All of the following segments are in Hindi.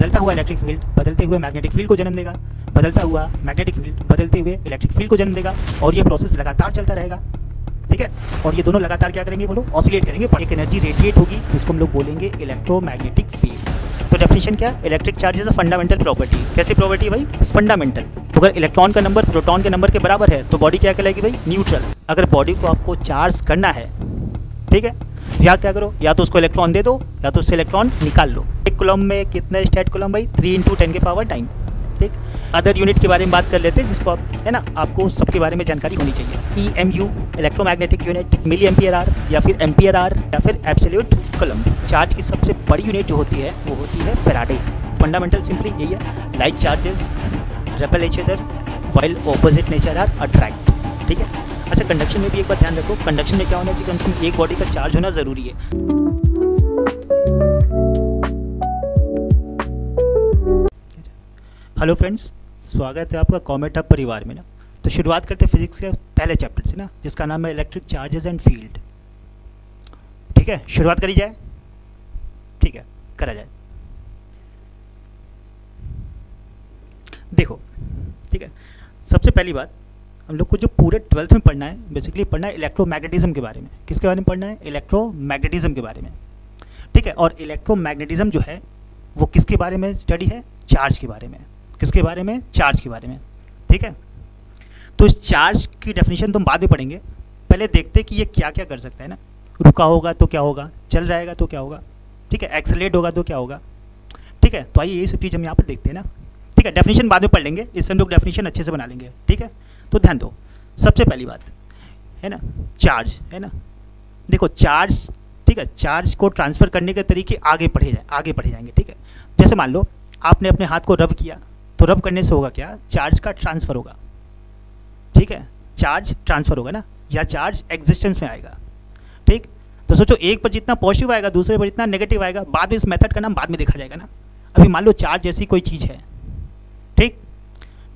बदलता हुआ इलेक्ट्रिक फील्ड बदलते हुए मैग्नेटिक फील्ड को जन्म देगा, बदलता हुआ मैग्नेटिक फील्ड बदलते हुए इलेक्ट्रिक फील्ड को जन्म देगा, और ये प्रोसेस लगातार चलता रहेगा। ठीक है, और ये दोनों लगातार क्या करेंगे, बोलो, ऑसिलेट करेंगे, एक एनर्जी रेडिएट होगी जिसको हम लोग बोलेंगे इलेक्ट्रोमैग्नेटिक फील्ड। तो डेफिनेशन क्या है, electric charge is a fundamental property. कैसी प्रॉपर्टी भाई, फंडामेंटल। तो अगर इलेक्ट्रॉन का नंबर प्रोटॉन के नंबर के बराबर है तो बॉडी क्या कहलाएगी भाई, न्यूट्रल। अगर बॉडी को आपको चार्ज करना है, ठीक है, या क्या करो, या तो उसको इलेक्ट्रॉन दे दो या तो उससे इलेक्ट्रॉन निकाल लो। एक कूलम में कितने स्टेट कूलम भाई, 3 × 10⁻⁹। ठीक, अदर यूनिट के बारे में बात कर लेते हैं जिसको आप, है ना, आपको सबके बारे में जानकारी होनी चाहिए। EMU electromagnetic unit, milli ampere or या फिर एम्पियर आर या फिर एब्सोल्यूट कूलम। चार्ज की सबसे बड़ी यूनिट जो होती है वो होती है फैराडे। फंडामेंटल सिंपली यही है, like charges repel each other while opposite nature are attract. ठीक है, अच्छा, कंडक्शन में भी एक बार ध्यान रखो, कंडक्शन में क्या होना चाहिए, कम से कम एक बॉडी का चार्ज होना ज़रूरी है। हेलो फ्रेंड्स, स्वागत है आपका कॉमेट हब परिवार में ना। तो शुरुआत करते हैं फिजिक्स के पहले चैप्टर से ना, जिसका नाम है इलेक्ट्रिक चार्जेस एंड फील्ड। ठीक है, शुरुआत करी जाए। ठीक है, करा जाए। देखो, ठीक है, सबसे पहली बात हम लोग को जो पूरे 12th में पढ़ना है, बेसिकली पढ़ना है इलेक्ट्रोमैग्नेटिज्म के बारे में। किसके बारे में पढ़ना है, इलेक्ट्रोमैग्नेटिज्म के बारे में। ठीक है, और इलेक्ट्रोमैग्नेटिज्म जो है वो किसके बारे में स्टडी है, चार्ज के बारे में। किसके बारे में, चार्ज के बारे में। ठीक है, तो इस चार्ज की डेफिनेशन तो हम बाद में पढ़ेंगे, पहले देखते हैं कि ये क्या क्या कर सकता है ना। रुका होगा तो क्या होगा, चल रहेगा तो क्या होगा, ठीक है, एक्सेलरेट होगा तो क्या होगा। ठीक है, तो आइए ये सब चीज़ हम यहाँ पर देखते हैं ना। ठीक है, डेफिनेशन बाद में पढ़ लेंगे, इससे हम लोग डेफिनेशन अच्छे से बना लेंगे। ठीक है, तो ध्यान दो, सबसे पहली बात है ना, चार्ज है ना। देखो चार्ज, ठीक है, चार्ज को ट्रांसफ़र करने के तरीके आगे पढ़े जाएंगे। ठीक है, जैसे मान लो आपने अपने हाथ को रब किया, तो रब करने से होगा क्या, चार्ज का ट्रांसफ़र होगा। ठीक है, चार्ज ट्रांसफ़र होगा ना, या चार्ज एग्जिस्टेंस में आएगा। ठीक, तो सोचो एक पर जितना पॉजिटिव आएगा दूसरे पर जितना नेगेटिव आएगा, बाद में इस मेथड का नाम बाद में देखा जाएगा ना। अभी मान लो चार्ज जैसी कोई चीज़ है, ठीक,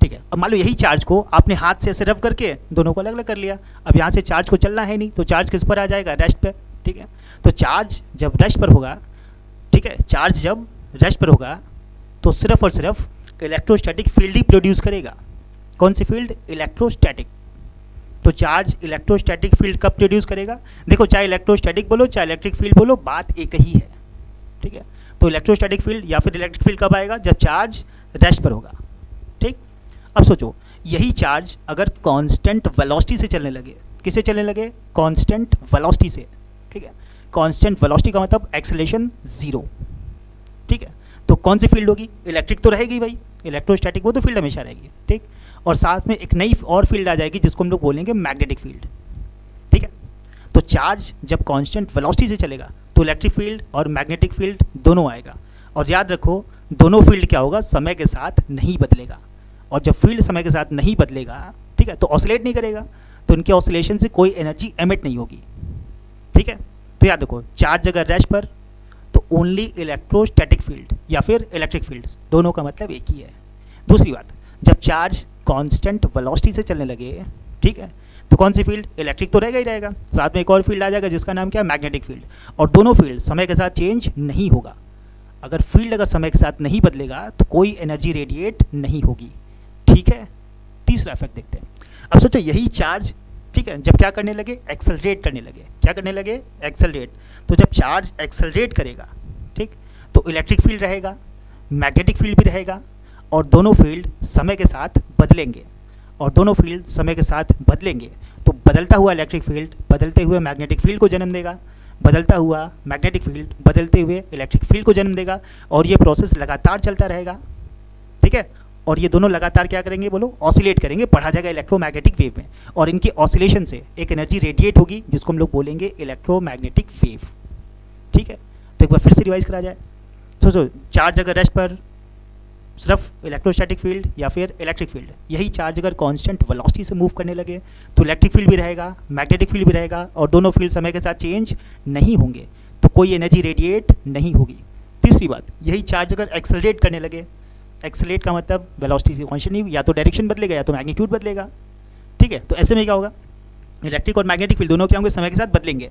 ठीक है, अब मान लो यही चार्ज को आपने हाथ से ऐसे रब करके दोनों को अलग अलग कर लिया। अब यहाँ से चार्ज को चलना है नहीं, तो चार्ज किस पर आ जाएगा, रेस्ट पे। ठीक है, तो चार्ज जब रेस्ट पर होगा, ठीक है, चार्ज जब रेस्ट पर होगा तो सिर्फ और सिर्फ इलेक्ट्रोस्टैटिक फील्ड ही प्रोड्यूस करेगा। कौन सी फील्ड, इलेक्ट्रोस्टैटिक। तो चार्ज इलेक्ट्रोस्टैटिक फील्ड कब प्रोड्यूस करेगा, देखो चाहे इलेक्ट्रोस्टैटिक बोलो चाहे इलेक्ट्रिक फील्ड बोलो, बात एक ही है। ठीक है, तो इलेक्ट्रोस्टैटिक फील्ड या फिर इलेक्ट्रिक फील्ड कब आएगा, जब चार्ज रेस्ट पर होगा। ठीक, अब सोचो यही चार्ज अगर कांस्टेंट वेलोसिटी से चलने लगे, किससे चलने लगे, कांस्टेंट वेलोसिटी से। ठीक है, कांस्टेंट वेलोसिटी का मतलब एक्सेलरेशन 0। ठीक है, तो कौन सी फील्ड होगी, इलेक्ट्रिक तो रहेगी भाई, इलेक्ट्रोस्टैटिक वो तो फील्ड हमेशा रहेगी। ठीक, और साथ में एक नई और फील्ड आ जाएगी जिसको हम लोग बोलेंगे मैग्नेटिक फील्ड। ठीक है, तो चार्ज जब कांस्टेंट वेलोसिटी से चलेगा तो इलेक्ट्रिक फील्ड और मैग्नेटिक फील्ड दोनों आएगा। और याद रखो दोनों फील्ड क्या होगा, समय के साथ नहीं बदलेगा। और जब फील्ड समय के साथ नहीं बदलेगा, ठीक है, तो ऑसिलेट नहीं करेगा, तो इनके ऑसिलेशन से कोई एनर्जी एमिट नहीं होगी। ठीक है, तो याद रखो चार्ज अगर रेस्ट पर तो ओनली इलेक्ट्रोस्टैटिक फील्ड या फिर इलेक्ट्रिक फील्ड, दोनों का मतलब एक ही है। दूसरी बात, जब चार्ज कांस्टेंट वेलोसिटी से चलने लगे, ठीक है, तो कौन सी फील्ड, इलेक्ट्रिक तो रहेगा ही रहेगा, साथ में एक और फील्ड आ जाएगा जिसका नाम क्या है, मैग्नेटिक फील्ड। और दोनों फील्ड समय के साथ चेंज नहीं होगा। अगर फील्ड अगर समय के साथ नहीं बदलेगा तो कोई एनर्जी रेडिएट नहीं होगी। ठीक है, तीसरा इफेक्ट देखते हैं। अब सोचो यही चार्ज, ठीक है, जब क्या करने लगे, एक्सेलरेट करने लगे। क्या करने लगे, एक्सेलरेट। तो जब चार्ज एक्सेलरेट करेगा, ठीक, तो इलेक्ट्रिक फील्ड रहेगा, मैग्नेटिक फील्ड भी रहेगा, और दोनों फील्ड समय के साथ बदलेंगे। और दोनों फील्ड समय के साथ बदलेंगे तो बदलता हुआ इलेक्ट्रिक फील्ड बदलते हुए मैग्नेटिक फील्ड को जन्म देगा, बदलता हुआ मैग्नेटिक फील्ड बदलते हुए इलेक्ट्रिक फील्ड को जन्म देगा, और ये प्रोसेस लगातार चलता रहेगा। ठीक है, और ये दोनों लगातार क्या करेंगे, बोलो, ऑसिलेट करेंगे, पढ़ा जाएगा इलेक्ट्रोमैग्नेटिक वेव में। और इनके ऑसिलेशन से एक एनर्जी रेडिएट होगी जिसको हम लोग बोलेंगे इलेक्ट्रोमैग्नेटिक वेव। ठीक है, तो एक बार फिर से रिवाइज करा जाए। सोचो चार्ज अगर रेस्ट पर सिर्फ इलेक्ट्रोस्टैटिक फील्ड या फिर इलेक्ट्रिक फील्ड, यही चार्ज अगर कांस्टेंट वेलोसिटी से मूव करने लगे तो इलेक्ट्रिक फील्ड भी रहेगा, मैग्नेटिक फील्ड भी रहेगा, और दोनों फील्ड समय के साथ चेंज नहीं होंगे, तो कोई एनर्जी रेडिएट नहीं होगी। तीसरी बात, यही चार्ज अगर एक्सेलरेट करने लगे, एक्सेलरेट का मतलब वेलोसिटी से कांस्टेंट नहीं, या तो डायरेक्शन बदलेगा या तो मैग्नीट्यूड बदलेगा। ठीक है, तो ऐसे में क्या होगा, इलेक्ट्रिक और मैग्नेटिक फील्ड दोनों क्या होंगे, समय के साथ बदलेंगे।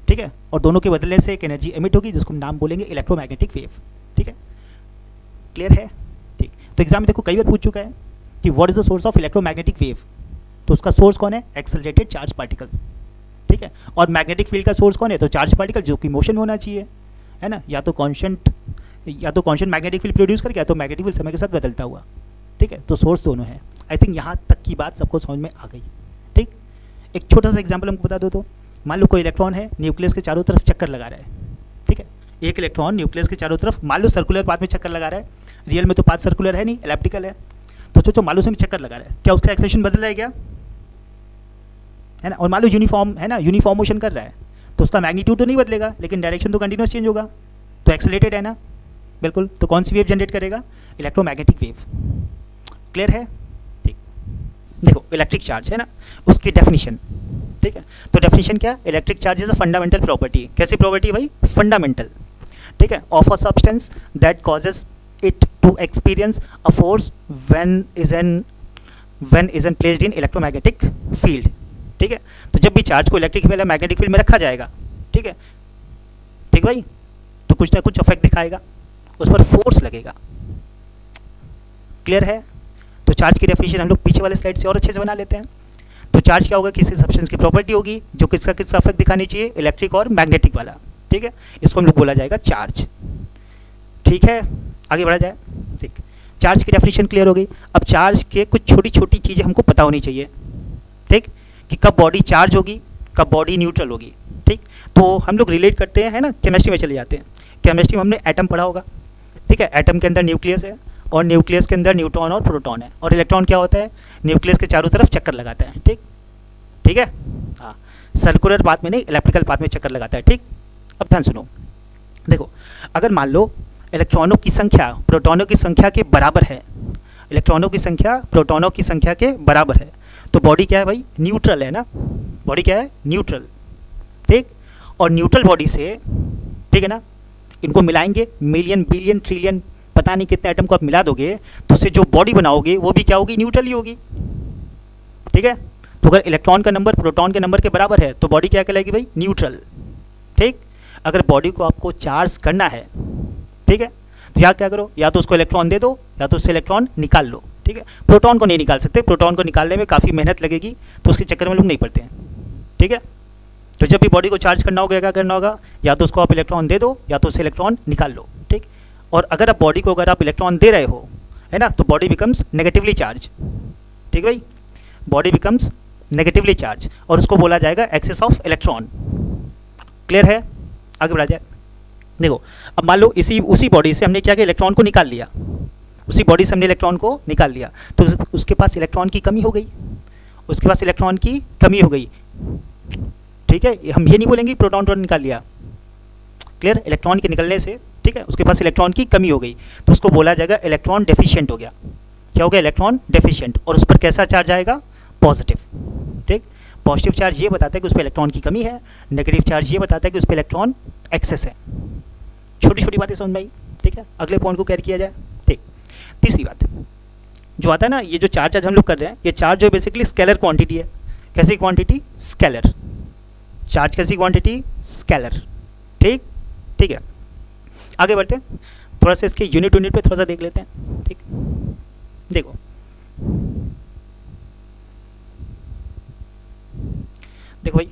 ठीक है, और दोनों के बदलने से एक एनर्जी एमिट होगी जिसको हम नाम बोलेंगे इलेक्ट्रोमैग्नेटिक वेव। ठीक है, क्लियर है? ठीक, तो एग्जाम में देखो कई बार पूछ चुका है कि what is the source of electromagnetic wave, तो उसका सोर्स कौन है? एक्सेलरेटेड चार्ज पार्टिकल, ठीक है। और मैग्नेटिक फील्ड का सोर्स कौन है? तो चार्ज पार्टिकल जो कि मोशन में होना चाहिए, है ना, या तो कांस्टेंट मैग्नेटिक फील्ड प्रोड्यूस करके, या तो मैग्नेटिक फील्ड समय के साथ बदलता हुआ, ठीक है। तो सोर्स दोनों है। आई थिंक यहाँ तक की बात सबको समझ में आ गई, ठीक। एक छोटा सा एग्जाम्पल हमको बता दो तो, मान लो कोई इलेक्ट्रॉन है, न्यूक्लियस के चारों तरफ चक्कर लगा रहा है, ठीक है। एक इलेक्ट्रॉन न्यूक्लियस के चारों तरफ मान लो सर्कुलर पाथ में चक्कर लगा रहा है, रियल में तो पाथ सर्कुलर है नहीं, एलिप्टिकल है, तो सोचो मान लो उसमें चक्कर लगा रहा है, क्या उसका एक्सेलरेशन बदल रहा है क्या? है ना। और मान लो यूनिफॉर्म है ना, यूनिफॉर्म मोशन कर रहा है, तो उसका मैग्नीट्यूड तो नहीं बदलेगा, लेकिन डायरेक्शन तो कंटिन्यूस चेंज होगा, तो एक्सेलरेटेड है ना, बिल्कुल। तो कौन सी वेव जनरेट करेगा? Electromagnetic wave. क्लियर है? ठीक, देखो इलेक्ट्रिक चार्ज है ना, उसकी डेफिनेशन, ठीक है। तो डेफिनेशन क्या? Electric charge is a fundamental property. कैसी प्रॉपर्टी भाई? फंडामेंटल, ठीक है, of a substance that causes it to experience a force when is an placed in electromagnetic field, ठीक है। तो जब भी चार्ज को इलेक्ट्रिक फील्ड या मैग्नेटिक फील्ड में रखा जाएगा, ठीक है, ठीक भाई, तो कुछ ना कुछ इफेक्ट दिखाएगा, उस पर फोर्स लगेगा। क्लियर है? तो चार्ज की डेफिनेशन हम लोग पीछे वाले स्लाइड से और अच्छे से बना लेते हैं। तो चार्ज क्या होगा? किसी सब्सटेंस की प्रॉपर्टी होगी जो किसका इफेक्ट दिखानी चाहिए, इलेक्ट्रिक और मैग्नेटिक वाला, ठीक है। इसको हम लोग बोला जाएगा चार्ज, ठीक है। आगे बढ़ा जाए, ठीक। चार्ज की डेफिनेशन क्लियर हो गई। अब चार्ज के कुछ छोटी छोटी चीज़ें हमको पता होनी चाहिए, ठीक, कि कब बॉडी चार्ज होगी, कब बॉडी न्यूट्रल होगी, ठीक। तो हम लोग रिलेट करते हैं, है ना, केमिस्ट्री में चले जाते हैं। केमिस्ट्री में हमने एटम पढ़ा होगा, ठीक है। एटम के अंदर न्यूक्लियस है, और न्यूक्लियस के अंदर न्यूट्रॉन और प्रोटॉन है, और इलेक्ट्रॉन क्या होता है? न्यूक्लियस के चारों तरफ चक्कर लगाता है, ठीक, ठीक है। हाँ, सर्कुलर पाथ में नहीं, इलेक्ट्रिकल पाथ में चक्कर लगाता है, ठीक। अब ध्यान सुनो, देखो अगर मान लो इलेक्ट्रॉनों की संख्या प्रोटॉनों की संख्या के बराबर है, इलेक्ट्रॉनों की संख्या प्रोटॉनों की संख्या के बराबर है, तो बॉडी क्या है भाई? न्यूट्रल है ना। बॉडी क्या है? न्यूट्रल, ठीक। और न्यूट्रल बॉडी से, ठीक है ना, इनको मिलाएंगे, मिलियन बिलियन ट्रिलियन पता नहीं कितने एटम को आप मिला दोगे, तो उससे जो बॉडी बनाओगे वो भी क्या होगी? न्यूट्रल ही होगी, ठीक है। तो अगर इलेक्ट्रॉन का नंबर प्रोटॉन के नंबर के बराबर है तो बॉडी क्या कहलाएगी भाई? न्यूट्रल, ठीक। अगर बॉडी को आपको चार्ज करना है, ठीक है, तो या क्या करो, या तो उसको इलेक्ट्रॉन दे दो, या तो उससे इलेक्ट्रॉन निकाल लो, ठीक है। प्रोटॉन को नहीं निकाल सकते, प्रोटॉन को निकालने में काफ़ी मेहनत लगेगी, तो उसके चक्कर में लोग नहीं पड़ते हैं, ठीक है। तो जब भी बॉडी को चार्ज करना होगा क्या करना होगा? या तो उसको आप इलेक्ट्रॉन दे दो, या तो उससे इलेक्ट्रॉन निकाल लो, ठीक। और अगर आप बॉडी को अगर आप इलेक्ट्रॉन दे रहे हो, है ना, तो बॉडी बिकम्स नेगेटिवली चार्ज, ठीक भाई, बॉडी बिकम्स नेगेटिवली चार्ज, और उसको बोला जाएगा एक्सेस ऑफ इलेक्ट्रॉन। क्लियर है? आगे बढ़ा जाए। देखो अब मान लो उसी बॉडी से हमने क्या किया? इलेक्ट्रॉन को निकाल लिया, उसी बॉडी से हमने इलेक्ट्रॉन को निकाल लिया, तो उसके पास इलेक्ट्रॉन की कमी हो गई, उसके पास इलेक्ट्रॉन की कमी हो गई, ठीक है। हम ये नहीं बोलेंगे प्रोटॉन निकाल लिया, क्लियर, इलेक्ट्रॉन के निकलने से, ठीक है, उसके पास इलेक्ट्रॉन की कमी हो गई, तो उसको बोला जाएगा इलेक्ट्रॉन डेफिशिएंट हो गया। क्या हो गया? Electron deficient. और उस पर कैसा चार्ज आएगा? पॉजिटिव, ठीक। पॉजिटिव चार्ज ये बताता है कि उस पर इलेक्ट्रॉन की कमी है, नेगेटिव चार्ज ये बताता है कि उस पर इलेक्ट्रॉन एक्सेस है। छोटी छोटी बातें समझ में आई, ठीक है। अगले पॉइंट को कैरी किया जाए, ठीक। तीसरी बात जो आता है ना, ये जो चार्ज आज हम लोग कर रहे हैं, ये चार्ज जो बेसिकली स्केलर क्वांटिटी है। कैसी क्वांटिटी? स्केलर। चार्ज कैसी क्वांटिटी? स्केलर, ठीक, ठीक है। आगे बढ़ते हैं, थोड़ा सा इसके यूनिट पे थोड़ा सा देख लेते हैं, ठीक। देखो देखो भाई,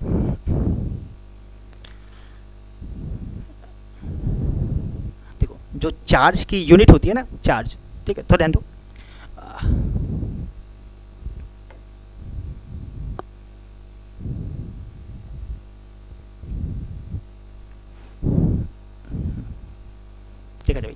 देखो जो चार्ज की यूनिट होती है ना, चार्ज, ठीक है, थोड़ा ध्यान दो। ठीक है भाई,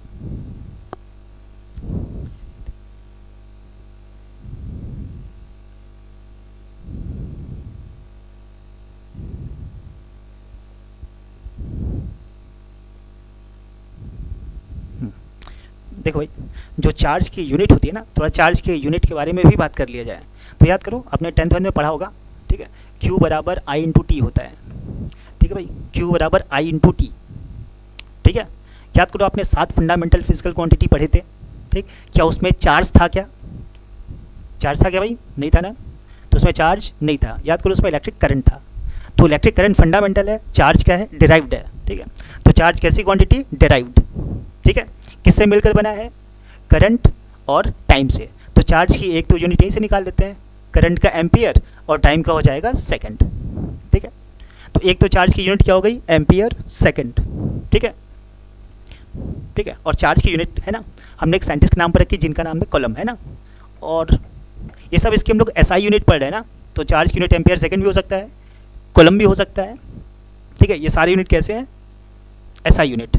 देखो भाई, जो चार्ज की यूनिट होती है ना, थोड़ा चार्ज के यूनिट के बारे में भी बात कर लिया जाए। तो याद करो, आपने 10th में पढ़ा होगा, ठीक है, Q बराबर I इंटू टी होता है, ठीक है भाई, Q बराबर I इंटू टी, ठीक है। याद करो, आपने 7 फंडामेंटल फिजिकल क्वांटिटी पढ़े थे, ठीक। क्या उसमें चार्ज था? क्या चार्ज था? क्या भाई? नहीं था ना, तो उसमें चार्ज नहीं था। याद करो, उसमें इलेक्ट्रिक करंट था। तो इलेक्ट्रिक करंट फंडामेंटल है, चार्ज क्या है? डिराइव्ड है, ठीक है। तो चार्ज कैसी क्वांटिटी? डिराइव्ड, ठीक है। किससे मिलकर बना है? करंट और टाइम से। तो चार्ज की एक तो यूनिट यहीं से निकाल लेते हैं, करंट का एम्पियर और टाइम का हो जाएगा सेकंड। ठीक है, तो एक तो चार्ज की यूनिट क्या हो गई, एम्पियर सेकंड। ठीक है, ठीक है, और चार्ज की यूनिट है ना, हमने एक साइंटिस्ट के नाम पर रखी जिनका नाम है कूलम, है ना। और ये सब इसके हम लोग एसआई यूनिट पढ़ रहे हैं ना, तो चार्ज की यूनिट एम्पियर सेकंड भी हो सकता है, कूलम भी हो सकता है। ठीक है, ये सारे यूनिट कैसे हैं, एसआई यूनिट।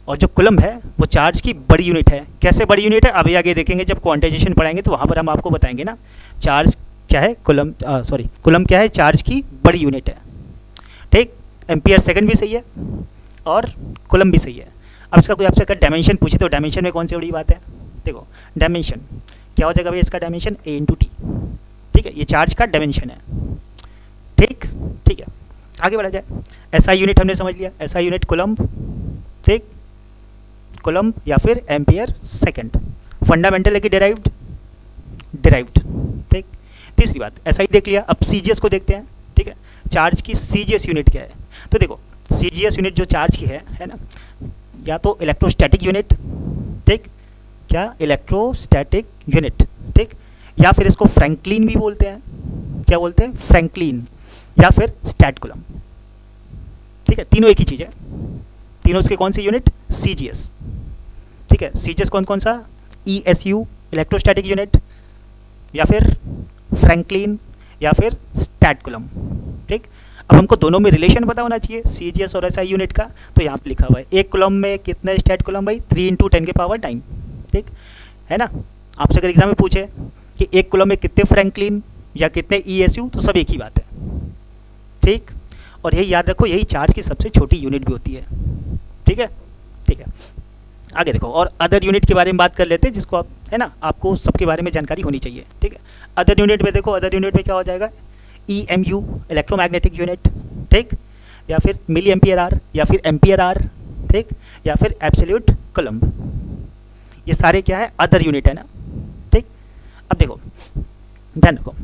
और जो कूलम है वो चार्ज की बड़ी यूनिट है। कैसे बड़ी यूनिट है, अभी आगे देखेंगे जब क्वांटाइजेशन पढ़ाएंगे तो वहाँ पर हम आपको बताएंगे ना। चार्ज क्या है, कूलम कूलम क्या है, चार्ज की बड़ी यूनिट है। ठीक, एम्पियर सेकंड भी सही है और कूलम भी सही है। अब इसका कोई आपसे अगर डायमेंशन पूछे तो डायमेंशन में कौन सी बड़ी बात है, देखो डायमेंशन क्या हो जाएगा भाई, इसका डायमेंशन A/T। ठीक है, ये चार्ज का डायमेंशन है। ठीक, ठीक है, आगे बढ़ा जाए। एसआई यूनिट हमने समझ लिया, एसआई यूनिट कूलम। ठीक, कूलम या फिर एम्पियर सेकंड। फंडामेंटल है कि डिराइव्ड, डिराइव्ड। ठीक, तीसरी बात एसआई देख लिया, अब सीजीएस को देखते हैं। ठीक है, चार्ज की सीजीएस यूनिट क्या है, तो देखो सीजीएस यूनिट जो चार्ज की है ना, या तो इलेक्ट्रोस्टैटिक यूनिट, ठीक, क्या इलेक्ट्रोस्टैटिक यूनिट, ठीक, या फिर इसको फ्रैंकलिन भी बोलते हैं। क्या बोलते हैं, फ्रैंकलिन, या फिर स्टैट कूलम। ठीक है, तीनों एक ही चीज़ है, तीनों इसके कौन सी यूनिट, सीजीएस। ठीक है, सीजीएस कौन कौन सा, ESU इलेक्ट्रोस्टैटिक यूनिट, या फिर फ्रैंकलिन, या फिर स्टैट कूलम। ठीक, अब हमको दोनों में रिलेशन पता होना चाहिए सीजीएस और एसआई यूनिट का, तो यहाँ पे लिखा हुआ है एक कूलम में कितने स्टैट कूलम भाई, 3 × 10⁻⁹। ठीक है ना, आपसे अगर एग्जाम में पूछे कि एक कूलम में कितने फ्रैंकलिन या कितने ESU, तो सब एक ही बात है। ठीक, और यही याद रखो, यही चार्ज की सबसे छोटी यूनिट भी होती है। ठीक है, ठीक है, आगे देखो, और अदर यूनिट के बारे में बात कर लेते हैं, जिसको आप है ना, आपको सबके बारे में जानकारी होनी चाहिए। ठीक है, अदर यूनिट में देखो, अदर यूनिट में क्या हो जाएगा, EMU इलेक्ट्रोमैग्नेटिक यूनिट। ठीक, या फिर मिली एम्पियर आर, या फिर एम्पियर आर। ठीक, या फिर एब्सोल्यूट कूलम। ये सारे क्या है, अदर यूनिट है ना। ठीक, अब देखो ध्यान रखो,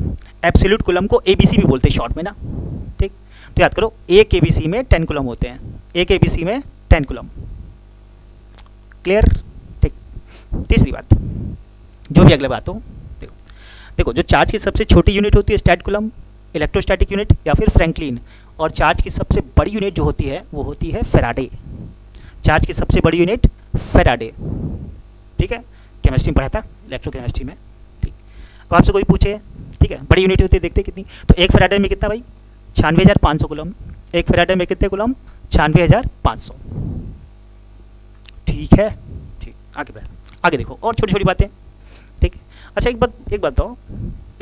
एब्सोल्यूट कूलम को ABC भी बोलते हैं शॉर्ट में ना। ठीक, तो याद करो, एक ABC में 10 कूलम होते हैं, एक ABC में 10 कूलम। क्लियर। ठीक, तीसरी बात, जो भी अगले बात हो, देखो देखो, जो चार्ज की सबसे छोटी यूनिट होती है स्टैट कूलम, इलेक्ट्रोस्टैटिक यूनिट, या फिर फ्रैंकलिन। और चार्ज की सबसे बड़ी यूनिट जो होती है वो होती है फैराडे। चार्ज की सबसे बड़ी यूनिट फैराडे। ठीक है, केमिस्ट्री में पढ़ा था, इलेक्ट्रोकेमिस्ट्री में। ठीक, अब आपसे कोई पूछे, ठीक है, बड़ी यूनिट होती है, देखते कितनी, तो एक फैराडे में कितना भाई, 96,500 कूलम। एक फैराडे में कितने कूलम, 96,500। ठीक है, ठीक, आगे बढ़, आगे देखो, और छोटी छोटी बातें। ठीक, अच्छा एक बात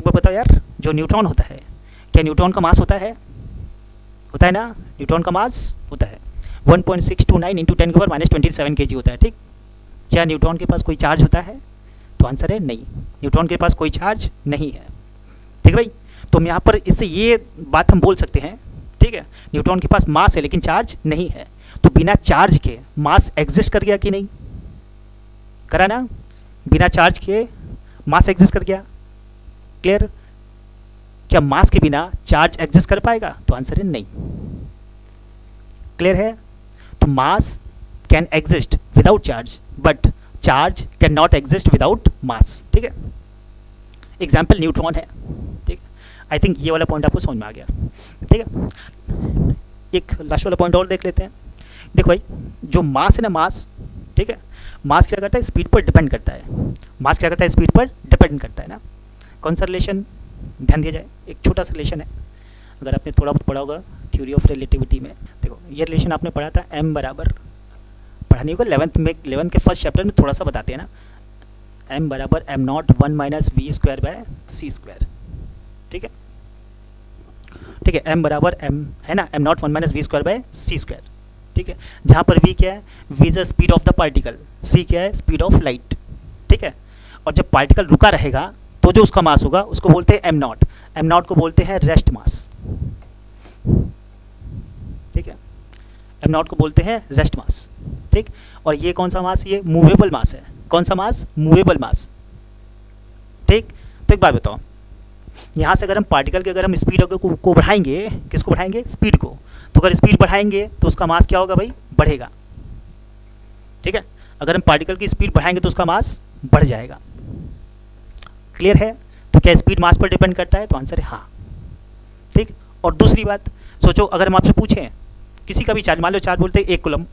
बताओ यार, जो न्यूट्रॉन होता है, क्या न्यूट्रॉन का मास होता है ना, न्यूट्रॉन का मास होता है 1.629 × 10⁻⁻27 kg होता है। ठीक, क्या न्यूट्रॉन के पास कोई चार्ज होता है, तो आंसर है नहीं, न्यूट्रॉन के पास कोई चार्ज नहीं है। ठीक है भाई, तो हम यहाँ पर इससे ये बात हम बोल सकते हैं, ठीक है, न्यूट्रॉन के पास मास है लेकिन चार्ज नहीं है। तो बिना चार्ज के मास एग्जिस्ट कर गया कि नहीं, करा ना, बिना चार्ज के मास एग्जिस्ट कर गया। क्लियर, क्या मास के बिना चार्ज एग्जिस्ट कर पाएगा, तो आंसर है नहीं। क्लियर है, तो mass can exist without charge, but charge can not exist without mass. ठीक है, एग्जाम्पल न्यूट्रॉन है। ठीक, आई थिंक ये वाला पॉइंट आपको समझ में आ गया। ठीक है, एक लास्ट वाला पॉइंट और देख लेते हैं। देखो भाई, जो मास है ना, मास, ठीक है, मास क्या करता है, स्पीड पर डिपेंड करता है। मास क्या करता है, स्पीड पर डिपेंड करता है ना। कौन सा रिलेशन, ध्यान दिया जाए, एक छोटा सा रिलेशन है, अगर आपने थोड़ा बहुत पढ़ा होगा थ्योरी ऑफ रिलेटिविटी में। देखो ये रिलेशन आपने पढ़ा था, m बराबर, पढ़ा नहीं होगा 11th के फर्स्ट चैप्टर में थोड़ा सा बताते हैं ना, m बराबर m0 1 - v²/c²। ठीक है, ठीक है, m बराबर m है ना, m0 1 - v²/c²। ठीक है, जहाँ पर v क्या है, v is the speed of the particle, c क्या है, स्पीड ऑफ लाइट। ठीक है, और जब पार्टिकल रुका रहेगा तो जो उसका मास होगा उसको बोलते हैं m0। m0 को बोलते हैं रेस्ट मास। ठीक है, m0 को बोलते हैं रेस्ट मास। ठीक, और ये कौन सा मास, ये मूवेबल मास है। कौन सा मास, मूवेबल मास। ठीक, तो एक बात बताओ, यहाँ से अगर हम पार्टिकल के अगर हम स्पीड को बढ़ाएंगे, किसको बढ़ाएंगे, स्पीड को, तो अगर स्पीड बढ़ाएंगे तो उसका मास क्या होगा भाई, बढ़ेगा। ठीक है, अगर हम पार्टिकल की स्पीड बढ़ाएंगे तो उसका मास बढ़ जाएगा। क्लियर है? तो क्या स्पीड मास पर डिपेंड करता है? तो आंसर है हाँ। ठीक। और दूसरी बात सोचो, अगर हम आपसे पूछें किसी का भी चार्ज, मान लो चार्ज बोलते हैं 1 कूलम,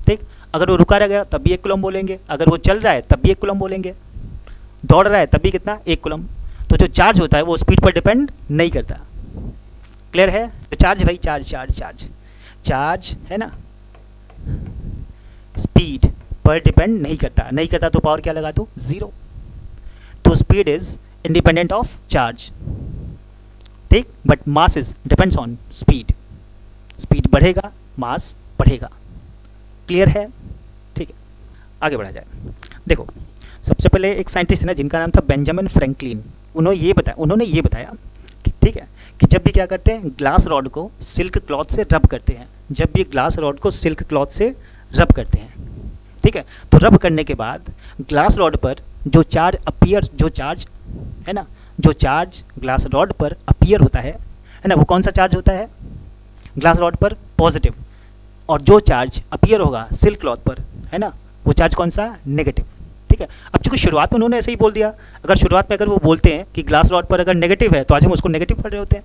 ठीक, अगर वो रुका रह गया तब भी 1 कूलम बोलेंगे, अगर वो चल रहा है तब भी 1 कूलम बोलेंगे, दौड़ रहा है तब भी कितना? 1 कूलम। तो जो चार्ज होता है वो स्पीड पर डिपेंड नहीं करता। क्लियर है? तो चार्ज भाई, चार्ज चार्ज चार्ज चार्ज है ना, स्पीड पर डिपेंड नहीं करता। नहीं करता तो पावर क्या लगा दो? 0। तो speed is independent of charge, ठीक, but mass is depends on speed. Speed बढ़ेगा, मास बढ़ेगा। क्लियर है? ठीक है, आगे बढ़ा जाए। देखो, सबसे पहले एक साइंटिस्ट है ना जिनका नाम था बेंजामिन फ्रैंकलिन, उन्होंने ये बताया कि ठीक है कि जब भी क्या करते हैं, ग्लास रॉड को सिल्क क्लॉथ से रब करते हैं, जब भी ग्लास रॉड को सिल्क क्लॉथ से रब करते हैं, ठीक है, तो रब करने के बाद ग्लास रॉड पर जो चार्ज है ना, जो चार्ज ग्लास रॉड पर अपीयर होता है ना, वो कौन सा चार्ज होता है? ग्लास रॉड पर पॉजिटिव। और जो चार्ज अपीयर होगा सिल्क क्लॉथ पर, है ना, वो चार्ज कौन सा? नेगेटिव। ठीक है। अब चूंकि शुरुआत में उन्होंने ऐसे ही बोल दिया, अगर शुरुआत में अगर वो बोलते हैं कि ग्लास रॉड पर अगर नेगेटिव है तो आज हम उसको नेगेटिव पढ़ रहे होते हैं,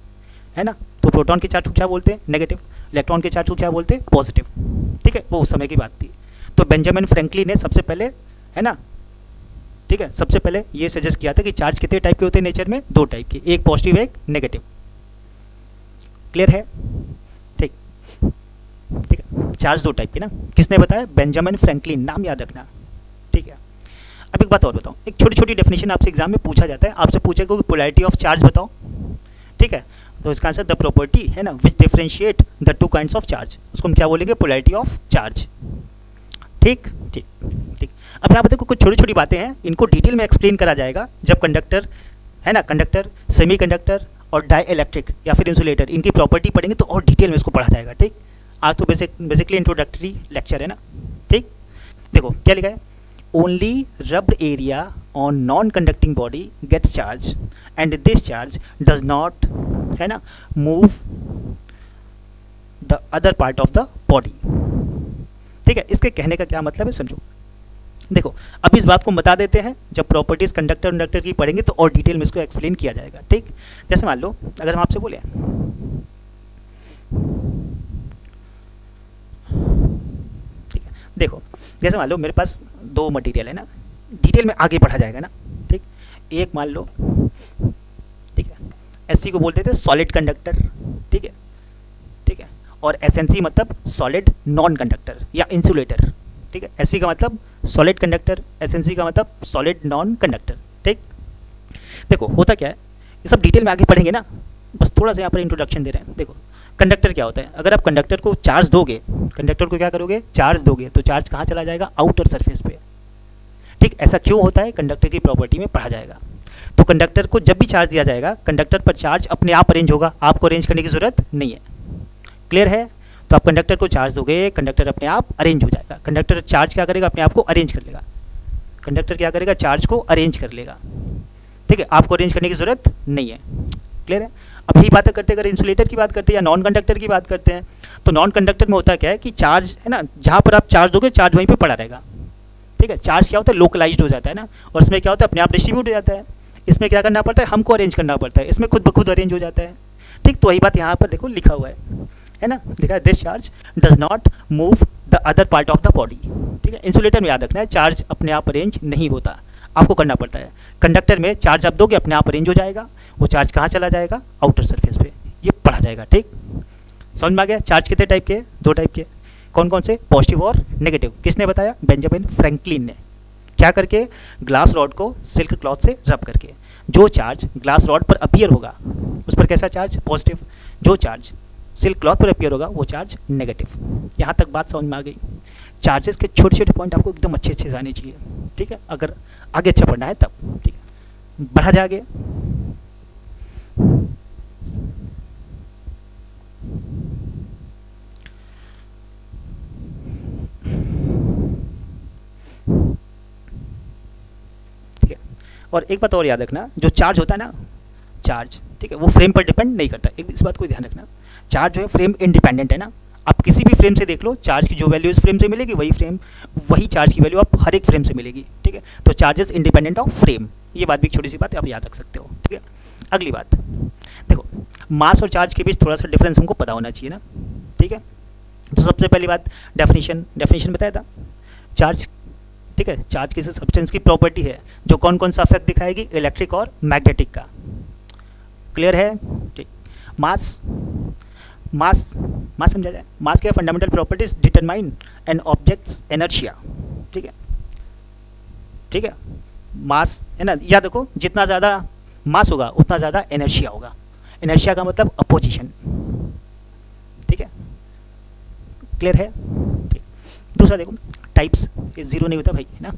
है ना। तो प्रोटॉन के चार्ज को क्या बोलते हैं? नेगेटिव। इलेक्ट्रॉन के चार्ज को क्या बोलते हैं? पॉजिटिव। ठीक है, वो उस समय की बात थी। तो बेंजामिन फ्रैंकलिन ने सबसे पहले, है ना, ठीक है, सबसे पहले ये सजेस्ट किया था कि चार्ज कितने टाइप के होते हैं नेचर में? 2 टाइप के, एक पॉजिटिव एक नेगेटिव। क्लियर है? ठीक, ठीक है, चार्ज 2 टाइप के ना, किसने बताया? बेंजामिन फ्रैंकलिन, नाम याद रखना। ठीक है। अब एक बात और बताओ, एक छोटी छोटी डेफिनेशन आपसे एग्जाम में पूछा जाता है, आपसे पूछेगा कि पोलैरिटी ऑफ चार्ज बताओ। ठीक है, तो इसका आंसर द प्रॉपर्टी, है ना, which differentiate the 2 kinds of charge, उसको हम क्या बोलेंगे? Polarity of charge. ठीक ठीक ठीक। अब यहाँ पर देखो कुछ छोटी छोटी बातें हैं, इनको डिटेल में एक्सप्लेन करा जाएगा जब कंडक्टर, है ना, कंडक्टर, सेमीकंडक्टर और डाई इलेक्ट्रिक या फिर इंसुलेटर, इनकी प्रॉपर्टी पढ़ेंगे तो और डिटेल में इसको पढ़ा जाएगा। ठीक, आज तो बेसिकली इंट्रोडक्टरी लेक्चर है ना। ठीक, देखो क्या लिखा है, only rubbed area on non conducting body gets charge and this charge does not, है ना, move the other part of the body. ठीक है, इसके कहने का क्या मतलब है समझो। देखो, अब इस बात को बता देते हैं, जब प्रॉपर्टीज कंडक्टर की पढ़ेंगे तो और डिटेल में इसको एक्सप्लेन किया जाएगा। ठीक, जैसे मान लो अगर हम आपसे बोले, ठीक है, देखो जैसे मान लो मेरे पास 2 मटेरियल है ना, डिटेल में आगे पढ़ा जाएगा ना। ठीक, एक मान लो, ठीक है, एससी को बोलते थे सॉलिड कंडक्टर, ठीक है, ठीक है, और एसएनसी मतलब सॉलिड नॉन कंडक्टर या इंसुलेटर। ठीक है, एससी का मतलब सॉलिड कंडक्टर, एसएनसी का मतलब सॉलिड नॉन कंडक्टर। ठीक, देखो होता क्या है, ये सब डिटेल में आगे पढ़ेंगे ना, बस थोड़ा सा यहाँ पर इंट्रोडक्शन दे रहे हैं। देखो कंडक्टर क्या होता है, अगर आप कंडक्टर को चार्ज दोगे, कंडक्टर को क्या करोगे? चार्ज दोगे, तो चार्ज कहाँ चला जाएगा? आउटर सरफेस पे। ठीक, ऐसा क्यों होता है? कंडक्टर की प्रॉपर्टी में पढ़ा जाएगा। तो कंडक्टर को जब भी चार्ज दिया जाएगा, कंडक्टर पर चार्ज अपने आप अरेंज होगा, आपको अरेंज करने की जरूरत नहीं है। क्लियर है? तो आप कंडक्टर को चार्ज दोगे, कंडक्टर अपने आप अरेंज हो जाएगा। कंडक्टर चार्ज क्या करेगा? अपने आप को अरेंज कर लेगा। कंडक्टर क्या करेगा? चार्ज को अरेंज कर लेगा। ठीक है, आपको अरेंज करने की जरूरत नहीं है। क्लियर है? अब यही बातें करते हैं, अगर इंसुलेटर की बात करते हैं या नॉन कंडक्टर की बात करते हैं, तो नॉन कंडक्टर में होता क्या है कि चार्ज, है ना, जहाँ पर आप चार्ज दोगे चार्ज वहीं पे पड़ा रहेगा। ठीक है, चार्ज क्या होता है? लोकलाइज्ड हो जाता है ना, और इसमें क्या होता है? अपने आप डिस्ट्रीब्यूट हो जाता है। इसमें क्या करना पड़ता है? हमको अरेंज करना पड़ता है, इसमें खुद ब खुद अरेंज हो जाता है। ठीक, तो वही बात यहाँ पर देखो लिखा हुआ है ना, लिखा है this charge does not move the other part of the body. ठीक है, इंसुलेटर में याद रखना है, चार्ज अपने आप अरेंज नहीं होता, आपको करना पड़ता है। कंडक्टर में चार्ज आप दोगे, अपने आप अरेंज हो जाएगा, वो चार्ज कहाँ चला जाएगा? आउटर सरफेस पे। ये पढ़ा जाएगा। ठीक, समझ में आ गया? चार्ज कितने टाइप के? 2 टाइप के। कौन कौन से? पॉजिटिव और नेगेटिव। किसने बताया? बेंजामिन फ्रैंकलिन ने। क्या करके? ग्लास रॉड को सिल्क क्लॉथ से रब करके। जो चार्ज ग्लास रॉड पर अपीयर होगा उस पर कैसा चार्ज? पॉजिटिव। जो चार्ज सिल्क क्लॉथ पर अपीयर होगा वो चार्ज नेगेटिव। यहाँ तक बात समझ में आ गई? चार्जेस के छोटे छोटे पॉइंट आपको एकदम अच्छे अच्छे जाने चाहिए। ठीक है, अगर आगे अच्छा पढ़ना है तब। ठीक है, बढ़ा जाए आगे। ठीक है, और एक बात और याद रखना, जो चार्ज होता है ना, चार्ज, ठीक है, वो फ्रेम पर डिपेंड नहीं करता। एक इस बात को ध्यान रखना, चार्ज जो है फ्रेम इंडिपेंडेंट है ना, आप किसी भी फ्रेम से देख लो, चार्ज की जो वैल्यू इस फ्रेम से मिलेगी वही चार्ज की वैल्यू आप हर एक फ्रेम से मिलेगी, ठीक है। तो चार्जेस इंडिपेंडेंट ऑफ फ्रेम, ये बात भी एक छोटी सी बात आप याद रख सकते हो, ठीक है। अगली बात देखो, मास और चार्ज के बीच थोड़ा सा डिफरेंस हमको पता होना चाहिए ना, ठीक है। तो सबसे पहली बात डेफिनेशन बताया था, चार्ज, ठीक है। चार्ज किसी सब्सटेंस की प्रॉपर्टी है जो कौन कौन सा इफेक्ट दिखाएगी, इलेक्ट्रिक और मैग्नेटिक का, क्लियर है, ठीक। मास समझा जाए, मास के fundamental properties determine an objects inertia, ठीक है, ठीक है। मास है ना, याद रखो, जितना ज़्यादा मास होगा उतना ज़्यादा एनर्शिया होगा। एनर्शिया का मतलब अपोजिशन, ठीक है, क्लियर है, ठीक। दूसरा देखो, टाइप्स, ये जीरो नहीं होता भाई, है ना।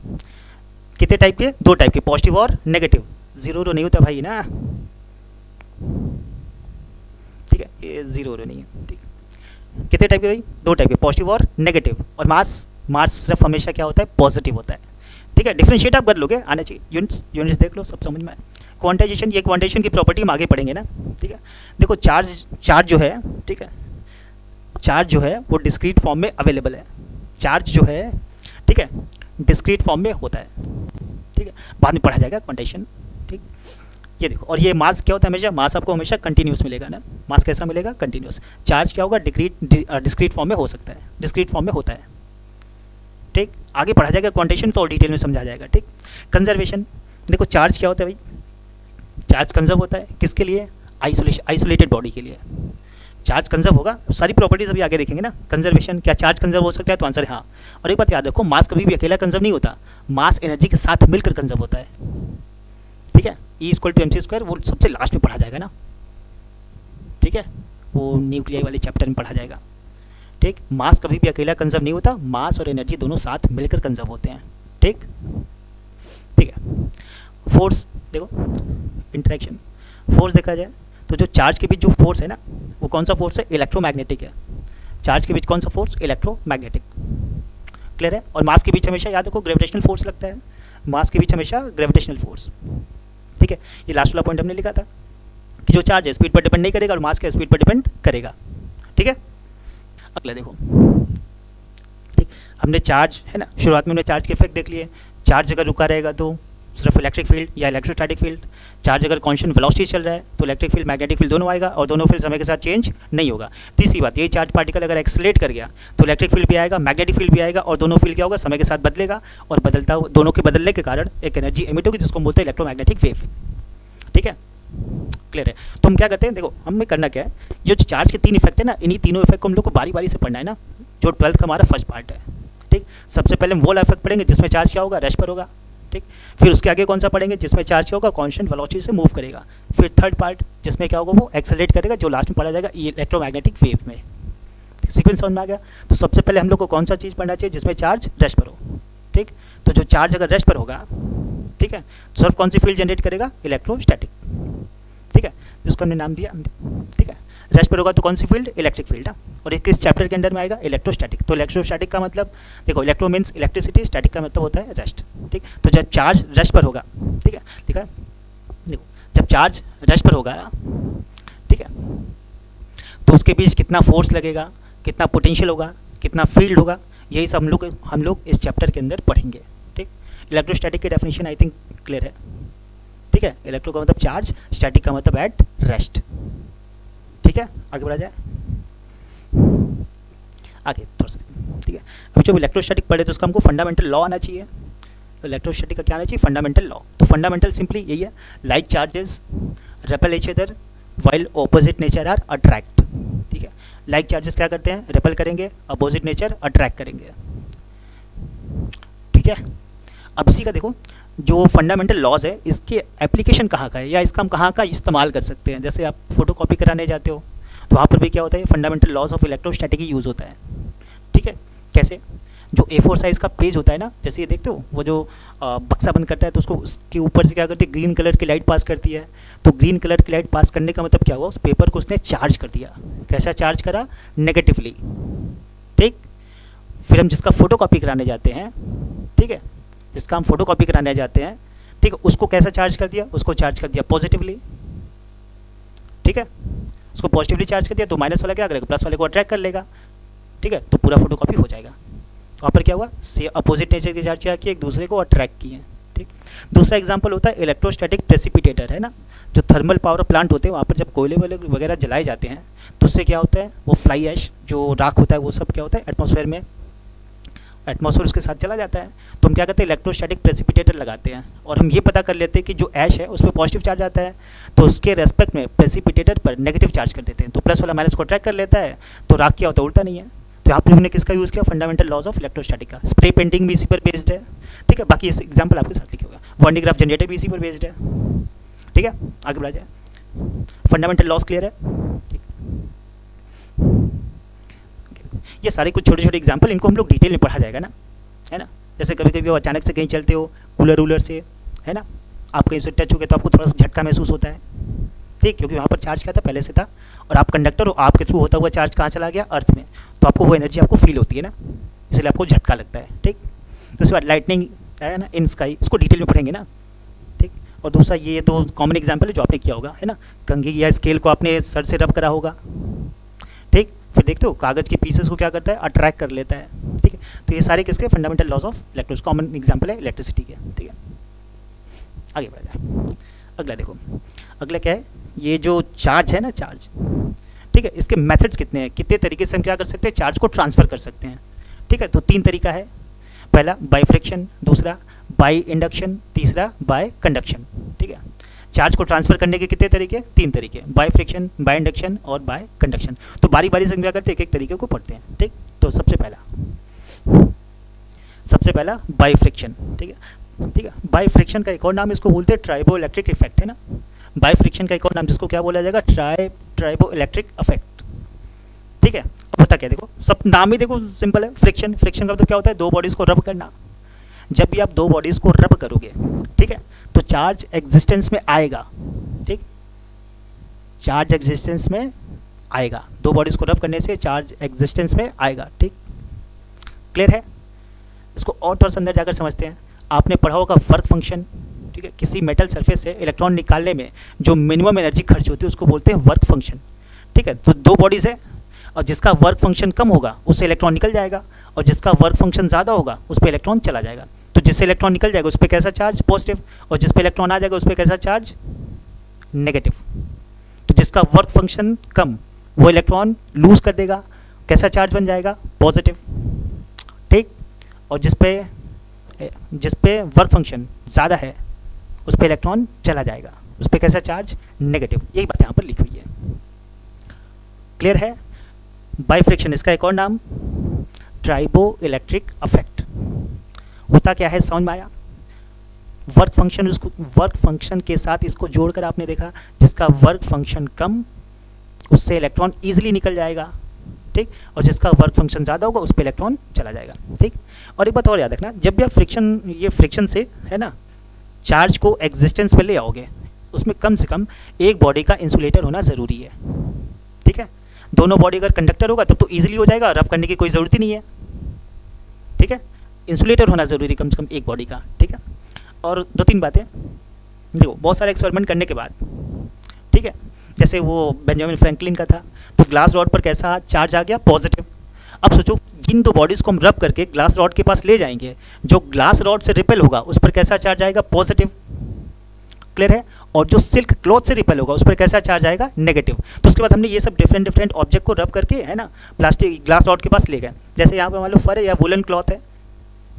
कितने टाइप के, 2 टाइप के, पॉजिटिव और नेगेटिव, जीरो नहीं होता भाई ना, ठीक है, ये जीरो नहीं है, ठीक। कितने टाइप के भाई, 2 टाइप के, पॉजिटिव और नेगेटिव। और मास सिर्फ हमेशा क्या होता है, पॉजिटिव होता है, ठीक है। डिफरेंशिएट आप कर लोगे, आना चाहिए, यूनिट्स देख लो, सब समझ में आए। क्वांटाइजेशन, ये क्वांटाइजेशन की प्रॉपर्टी हम आगे पढ़ेंगे ना, ठीक है। देखो चार्ज जो है, ठीक है, चार्ज जो है वो डिस्क्रीट फॉर्म में अवेलेबल है, चार्ज जो है, ठीक है, डिस्क्रीट फॉर्म में होता है, ठीक है, बाद में पढ़ा जाएगा क्वांटाइजेशन, ठीक। ये देखो, और ये मास क्या होता है, हमेशा मास आपको हमेशा कंटिन्यूस मिलेगा ना, मास कैसा मिलेगा, कंटिन्यूस। चार्ज क्या होगा, डिस्क्रीट फॉर्म में हो सकता है, डिस्क्रीट फॉर्म में होता है, ठीक। आगे पढ़ा जाएगा क्वांटाइजेशन तो और डिटेल में समझा जाएगा, ठीक। कंजर्वेशन, देखो चार्ज क्या होता है भाई, चार्ज कंजर्व होता है किसके लिए, आइसोलेटेड बॉडी के लिए चार्ज कंजर्व होगा। सारी प्रॉपर्टीज अभी आगे देखेंगे ना। कंजर्वेशन, क्या चार्ज कंजर्व हो सकता है, तो आंसर है हाँ। और एक बात याद रखो, मास कभी भी अकेला कंजर्व नहीं होता, मास एनर्जी के साथ मिलकर कंजर्व होता है, ठीक है। E=mc², वो सबसे लास्ट में पढ़ा जाएगा ना, ठीक है, वो न्यूक्लियर वाले चैप्टर में पढ़ा जाएगा, ठीक। मास कभी भी अकेला कंजर्व नहीं होता, मास और एनर्जी दोनों साथ मिलकर कंजर्व होते हैं, ठीक, ठीक है। फोर्स देखो, इंटरेक्शन, फोर्स देखा जाए तो जो चार्ज के बीच जो फोर्स है ना, वो कौन सा फोर्स है, इलेक्ट्रोमैग्नेटिक है। चार्ज के बीच कौन सा फोर्स, इलेक्ट्रोमैग्नेटिक, क्लियर है। और मास के बीच हमेशा याद रखो ग्रेविटेशनल फोर्स लगता है, मास के बीच हमेशा ग्रेविटेशनल फोर्स, ठीक है। ये लास्ट वाला पॉइंट हमने लिखा था कि जो चार्ज है स्पीड पर डिपेंड नहीं करेगा और मास के स्पीड पर डिपेंड करेगा, ठीक है। अगला देखो, ठीक, हमने चार्ज है ना, शुरुआत में हमने चार्ज के इफेक्ट देख लिए। चार्ज अगर रुका रहेगा तो सिर्फ इलेक्ट्रिक फील्ड या इलेक्ट्रोस्टैटिक फील्ड, चार्ज अगर कांस्टेंट वेलोसिटी चल रहा है तो इलेक्ट्रिक फील्ड मैग्नेटिक फील्ड दोनों आएगा और दोनों फील्ड समय के साथ चेंज नहीं होगा। तीसरी बात, यही चार्ज पार्टिकल अगर एक्सेलरेट कर गया तो इलेक्ट्रिक फील्ड भी आएगा, मैग्नेटिक फील्ड भी आएगा और दोनों फील्ड क्या होगा, समय के साथ बदलेगा और बदलता हुआ दोनों के बदलने के कारण एक एनर्जी एमिट होगी जिसको बोलते हैं इलेक्ट्रोमैग्नेटिक वेव, ठीक है, क्लियर है। तो हम क्या करते हैं, देखो हमें करना क्या है, ये जो चार्ज के 3 इफेक्ट है ना, इन्हीं तीनों इफेक्ट को हम लोग को बारी बारी से पढ़ना है ना, जो 12th का हमारा फर्स्ट पार्ट है, ठीक। सबसे पहले हम वो वाला इफेक्ट पढ़ेंगे जिसमें चार्ज क्या होगा, रेस्ट पर होगा, ठीक। फिर उसके आगे कौन सा पढ़ेंगे, जिसमें चार्ज क्या होगा, कांस्टेंट वेलोसिटी से मूव करेगा। फिर थर्ड पार्ट जिसमें क्या होगा, वो एक्सेलरेट करेगा, जो लास्ट में पढ़ा जाएगा इलेक्ट्रोमैग्नेटिक वेव में। सीक्वेंस समझ में आ गया। तो सबसे पहले हम लोग को कौन सा चीज़ पढ़ना चाहिए, जिसमें चार्ज रेस्ट पर हो, ठीक। तो जो चार्ज अगर रेस्ट पर होगा, ठीक है, तो सिर्फ कौन सी फील्ड जनरेट करेगा, इलेक्ट्रोस्टैटिक, ठीक है, जिसको हमने नाम दिया, ठीक है। रेस्ट पर होगा तो कौन सी फील्ड, इलेक्ट्रिक फील्ड, और एक किस चैप्टर के अंडर में आएगा, इलेक्ट्रोस्टैटिक। तो इलेक्ट्रोस्टैटिक का मतलब देखो, इलेक्ट्रो मीन्स इलेक्ट्रिसिटी, स्टैटिक का मतलब होता है रेस्ट, ठीक। तो जब चार्ज रेस्ट पर होगा, ठीक है, ठीक है, देखो जब चार्ज रेस्ट पर होगा, ठीक है, तो उसके बीच कितना फोर्स लगेगा, कितना पोटेंशियल होगा, कितना फील्ड होगा, यही सब हम लोग इस चैप्टर के अंदर पढ़ेंगे, ठीक। इलेक्ट्रोस्टैटिक की डेफिनेशन आई थिंक क्लियर है, ठीक है। इलेक्ट्रो का मतलब चार्ज, स्टैटिक का मतलब एट रेस्ट, ठीक है। आगे बढ़ा जाए, आगे थोड़ा सा, ठीक है। अभी जब इलेक्ट्रोस्टैटिक पढ़े तो उसका हमको फंडामेंटल लॉ आना चाहिए। तो इलेक्ट्रोस्टैटिक का क्या आना चाहिए, फंडामेंटल लॉ। तो फंडामेंटल सिंपली यही है, like charges repel each other while opposite nature are attract, ठीक है। लाइक चार्जेस क्या करते हैं, रेपेल करेंगे, अपोजिट नेचर अट्रैक्ट करेंगे, ठीक है। अब इसी का देखो, जो फंडामेंटल लॉज है, इसके एप्लीकेशन कहाँ का है या इसका हम कहाँ का इस्तेमाल कर सकते हैं। जैसे आप फोटो कॉपी कराने जाते हो तो वहाँ पर भी क्या होता है, फंडामेंटल लॉज ऑफ इलेक्ट्रोस्टैटिक ही यूज़ होता है, ठीक है। कैसे, जो A4 साइज़ का पेज होता है ना, जैसे ये देखते हो, वो जो बक्सा बंद करता है तो उसको उसके ऊपर से क्या करती है, ग्रीन कलर की लाइट पास करती है। तो ग्रीन कलर की लाइट पास करने का मतलब क्या हुआ, उस पेपर को उसने चार्ज कर दिया। कैसा चार्ज करा, नेगेटिवली, ठीक। फिर हम जिसका फोटो कॉपी कराने जाते हैं, ठीक है, जिसका हम फोटो कॉपी कराने जाते हैं, ठीक है, उसको कैसा चार्ज कर दिया, उसको चार्ज कर दिया पॉजिटिवली, ठीक है। उसको पॉजिटिवली चार्ज कर दिया तो माइनस वाला क्या करेगा, प्लस वाले को अट्रैक्ट कर लेगा, ठीक है, तो पूरा फोटोकॉपी हो जाएगा। वहाँ पर क्या हुआ, से अपोजिट नेचर के चार्ज क्या किए, एक दूसरे को अट्रैक्ट किए। ठीक, दूसरा एग्जांपल होता है इलेक्ट्रोस्टैटिक प्रेसिपिटेटर, है ना, जो थर्मल पावर प्लांट होते हैं वहाँ पर जब कोयले वगैरह जलाए जाते हैं तो उससे क्या होता है, वो फ्लाई ऐश जो राख होता है वो सब क्या होता है एटमॉस्फेयर में, एटमॉस्फेयर उसके साथ चला जाता है। तो हम क्या करते हैं, इलेक्ट्रोस्टैटिक प्रेसिपिटेटर लगाते हैं और हम ये पता कर लेते हैं कि जो ऐश है उस पर पॉजिटिव चार्ज आता है, तो उसके रेस्पेक्ट में प्रेसिपिटेटर पर नेगेटिव चार्ज कर देते हैं, तो प्लस वाला माइनस को अट्रैक्ट कर लेता है, तो राख क्या होता है, उल्टा नहीं है। तो यहाँ पर हमने किसका यूज़ किया, फंडामेंटल लॉज ऑफ इलेक्ट्रोस्टैटिक का। स्प्रे पेंटिंग भी इसी पर बेस्ड है। ठीक है, बाकी इस एग्जाम्पल आपके साथ लिखे होगा। वॉन डी ग्राफ जनरेटर भी इसी पर बेस्ड है। ठीक है, आगे बढ़ा जाए। फंडामेंटल लॉज क्लियर है। ये सारे कुछ छोटे छोटे एग्जाम्पल, इनको हम लोग डिटेल में पढ़ा जाएगा ना, है ना। जैसे कभी कभी अचानक से कहीं चलते हो कूलर वूलर से, है ना, आप कहीं से टच हो गए तो आपको थोड़ा सा झटका महसूस होता है। ठीक, क्योंकि वहाँ पर चार्ज क्या था, पहले से था, और आप कंडक्टर हो, आपके थ्रू होता हुआ चार्ज कहाँ चला गया, अर्थ में, तो आपको वो एनर्जी आपको फील होती है ना, इसलिए आपको झटका लगता है। ठीक, उसके बाद लाइटनिंग है ना इन स्काई, इसको डिटेल में पढ़ेंगे ना। ठीक, और दूसरा ये तो कॉमन एग्जाम्पल है जो आपने किया होगा, है ना, कंघी या स्केल को आपने सर से रब करा होगा। ठीक, फिर देखते हो कागज़ के पीसेस को क्या करता है, अट्रैक्ट कर लेता है। ठीक है, तो ये सारे किसके, fundamental laws of electricity, common example है इलेक्ट्रिसिटी के। ठीक है, आगे बढ़ा जाए। अगला देखो, अगला क्या है, ये जो चार्ज है ना, चार्ज, ठीक है, इसके मेथड्स कितने हैं, कितने तरीके से हम क्या कर सकते हैं, चार्ज को ट्रांसफ़र कर सकते हैं। ठीक है, तो 3 तरीका है। पहला बाय फ्रिक्शन, दूसरा बाय इंडक्शन, तीसरा बाय कंडक्शन। ठीक है, चार्ज को ट्रांसफ़र करने के कितने तरीके, 3 तरीके, बाय फ्रिक्शन, बाय इंडक्शन और बाय कंडक्शन। तो बारी बारी से क्या करते हैं, एक एक तरीके को पढ़ते हैं। ठीक, तो सबसे पहला बाय फ्रिक्शन। ठीक है, बाय फ्रिक्शन का एक और नाम इसको बोलते हैं ट्राइबो इलेक्ट्रिक इफेक्ट, है ना। बाय फ्रिक्शन का एक और नाम जिसको क्या बोला जाएगा, ट्राइबो इलेक्ट्रिक इफेक्ट। ठीक है, अब होता क्या, देखो सब नाम ही देखो सिंपल है। फ्रिक्शन, फ्रिक्शन का मतलब क्या होता है, 2 बॉडीज़ को रब करना। जब भी आप 2 बॉडीज़ को रब करोगे, ठीक है, तो चार्ज एग्जिस्टेंस में आएगा। ठीक, चार्ज एग्जिस्टेंस में आएगा, 2 बॉडीज़ को रब करने से चार्ज एग्जिस्टेंस में आएगा। ठीक, क्लियर है। इसको और थोड़ा सा अंदर जाकर समझते हैं। आपने पढ़ा होगा वर्क फंक्शन। ठीक है, किसी मेटल सरफेस से इलेक्ट्रॉन निकालने में जो मिनिमम एनर्जी खर्च होती है उसको बोलते हैं वर्क फंक्शन। ठीक है, तो 2 बॉडीज़ है और जिसका वर्क फंक्शन कम होगा उससे इलेक्ट्रॉन निकल जाएगा, और जिसका वर्क फंक्शन ज़्यादा होगा उस पर इलेक्ट्रॉन चला जाएगा। तो जिससे इलेक्ट्रॉन निकल जाएगा उस पर कैसा चार्ज, पॉजिटिव, और जिस पर इलेक्ट्रॉन आ जाएगा उस पर कैसा चार्ज, नेगेटिव। तो जिसका वर्क फंक्शन कम वो इलेक्ट्रॉन लूज कर देगा, कैसा चार्ज बन जाएगा, पॉजिटिव। ठीक, और जिस पे वर्क फंक्शन ज़्यादा है उस पर इलेक्ट्रॉन चला जाएगा, उस पर कैसा चार्ज, नेगेटिव। यही बात यहाँ पर लिखी हुई है। क्लियर है। बाय फ्रिक्शन, इसका एक और नाम ट्राइबो इलेक्ट्रिक इफेक्ट। होता क्या है, समझ में आया। वर्क फंक्शन, उसको वर्क फंक्शन के साथ इसको जोड़कर आपने देखा जिसका वर्क फंक्शन कम उससे इलेक्ट्रॉन ईजिली निकल जाएगा। ठीक, और जिसका वर्क फंक्शन ज़्यादा होगा उस पर इलेक्ट्रॉन चला जाएगा। ठीक, और एक बात और याद रखना, जब भी आप फ्रिक्शन से, है ना, चार्ज को एग्जिस्टेंस पे ले आओगे उसमें कम से कम एक बॉडी का इंसुलेटर होना ज़रूरी है। ठीक है, दोनों बॉडी अगर कंडक्टर होगा तब तो ईजिली हो जाएगा, रब करने की कोई ज़रूरत ही नहीं है। ठीक है, इंसुलेटर होना ज़रूरी कम से कम एक बॉडी का। ठीक है, और 2-3 बातें देखो, बहुत सारे एक्सपेरिमेंट करने के बाद, ठीक है, जैसे वो बेंजामिन फ्रैंकलिन का था, तो ग्लास रॉड पर कैसा चार्ज आ गया, पॉजिटिव। अब सोचो जिन 2 बॉडीज़ को हम रब करके ग्लास रॉड के पास ले जाएंगे, जो ग्लास रॉड से रिपेल होगा उस पर कैसा चार्ज आएगा, पॉजिटिव। क्लियर है। और जो सिल्क क्लॉथ से रिपेल होगा उस पर कैसा चार्ज आएगा, नेगेटिव। तो उसके बाद हमने ये सब डिफरेंट ऑब्जेक्ट को रब करके, है ना, प्लास्टिक ग्लास रॉड के पास ले गए। जैसे यहाँ पे मान लो फर है या वुलन क्लॉथ है,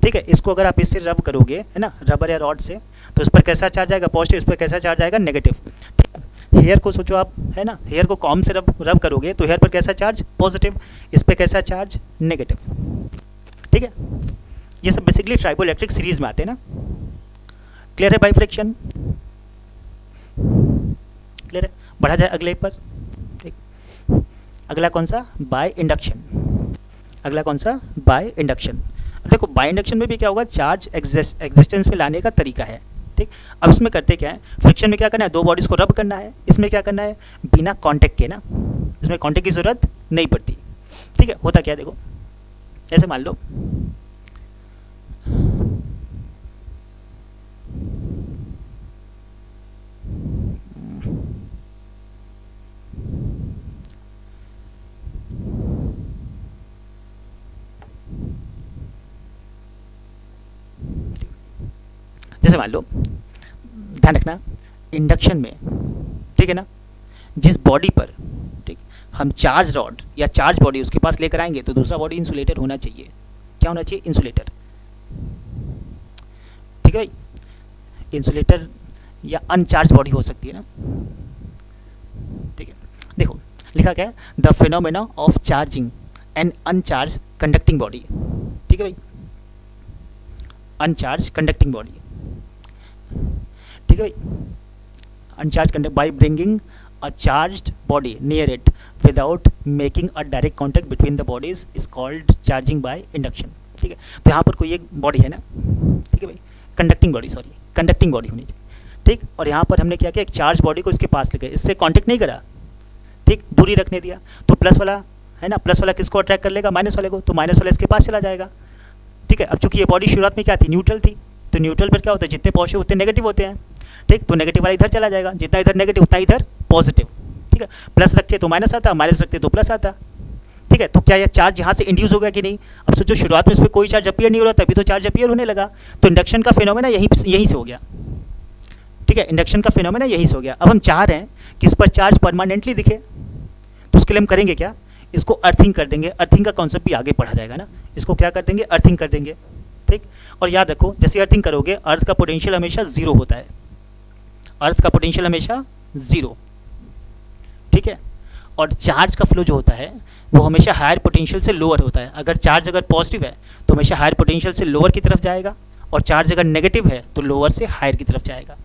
ठीक है, इसको अगर आप इससे रब करोगे, है ना, रबर या रॉड से, तो इस पर कैसा चार्ज आएगा, पॉजिटिव, इस पर कैसा चार्ज आएगा, नेगेटिव। ठीक है, हेयर को सोचो आप, है ना, हेयर को कॉम से रब करोगे तो हेयर पर कैसा चार्ज, पॉजिटिव, इस पर कैसा चार्ज, नेगेटिव। ठीक है, ये सब बेसिकली ट्राइबो इलेक्ट्रिक सीरीज में आते हैं ना। क्लियर है बाय फ्रिक्शन। क्लियर है। बढ़ा जाए अगले पर। ठीक, अगला कौन सा, बाय इंडक्शन। अगला कौन सा, बाय इंडक्शन। देखो बाय इंडक्शन में भी क्या होगा, चार्ज एग्जिस्टेंस में लाने का तरीका है। ठीक, अब इसमें करते क्या है, फ्रिक्शन में क्या करना है, 2 बॉडीज़ को रब करना है। इसमें क्या करना है, बिना कांटेक्ट के ना, इसमें कांटेक्ट की ज़रूरत नहीं पड़ती। ठीक है, होता क्या है देखो, ऐसे मान लो जैसे मान लो, ध्यान रखना, इंडक्शन में, ठीक है ना, जिस बॉडी पर, ठीक, हम चार्ज रॉड या चार्ज बॉडी उसके पास लेकर आएंगे तो दूसरा बॉडी इंसुलेटर होना चाहिए। क्या होना चाहिए? इंसुलेटर। ठीक है भाई, इंसुलेटर या अनचार्ज बॉडी हो सकती है ना। ठीक है, देखो लिखा क्या है, the phenomena of charging an uncharge conducting body. ठीक है भाई, अनचार्ज कंडक्टिंग बॉडी। ठीक है भाई, uncharge conduct by bringing a charged body near it without making a direct contact between the bodies is called charging by induction. ठीक है, तो यहाँ पर कोई एक बॉडी है ना, ठीक है भाई, conducting body, sorry conducting body होनी चाहिए। ठीक, और यहाँ पर हमने क्या किया, एक चार्ज बॉडी को इसके पास लेके, इससे कॉन्टैक्ट नहीं करा, ठीक, दूरी रखने दिया, तो प्लस वाला है ना, प्लस वाला किसको अट्रैक्ट कर लेगा? माइनस वाले को, तो माइनस वाला इसके पास चला जाएगा। ठीक है, अब चूंकि ये बॉडी शुरुआत में क्या थी? न्यूट्रल थी, तो न्यूट्रल पर क्या होता है, जितने पॉजिटिव उतने नेगेटिव होते हैं। ठीक, तो नेगेटिव वाला इधर चला जाएगा, जितना इधर नेगेटिव उतना इधर पॉजिटिव। ठीक है, प्लस रखते तो माइनस आता, माइनस रखते तो प्लस आता। ठीक है, तो क्या यह चार्ज यहाँ से इंड्यूस हो गया कि नहीं? अब सोचो, शुरुआत में इस पर कोई चार्ज अपीयर नहीं हो रहा था, अभी तो चार्ज अपीयर होने लगा, तो इंडक्शन का फिनोमेना यहीं से हो गया। ठीक है, इंडक्शन का फिनोमेना यहीं से हो गया। अब हम चाह रहे हैं कि इस पर चार्ज परमानेंटली दिखे, तो उसके लिए हम करेंगे क्या, इसको अर्थिंग कर देंगे। अर्थिंग का कॉन्सेप्ट भी आगे पढ़ा जाएगा ना, इसको क्या कर देंगे? अर्थिंग कर देंगे। ठीक, और याद रखो, जैसे अर्थिंग करोगे, अर्थ का पोटेंशियल हमेशा जीरो होता है, अर्थ का पोटेंशियल हमेशा जीरो। ठीक है, और चार्ज का फ्लो जो होता है वो हमेशा हायर पोटेंशियल से लोअर होता है। अगर चार्ज अगर पॉजिटिव है तो हमेशा हायर पोटेंशियल से लोअर की तरफ जाएगा, और चार्ज अगर नेगेटिव है तो लोअर से हायर की तरफ जाएगा।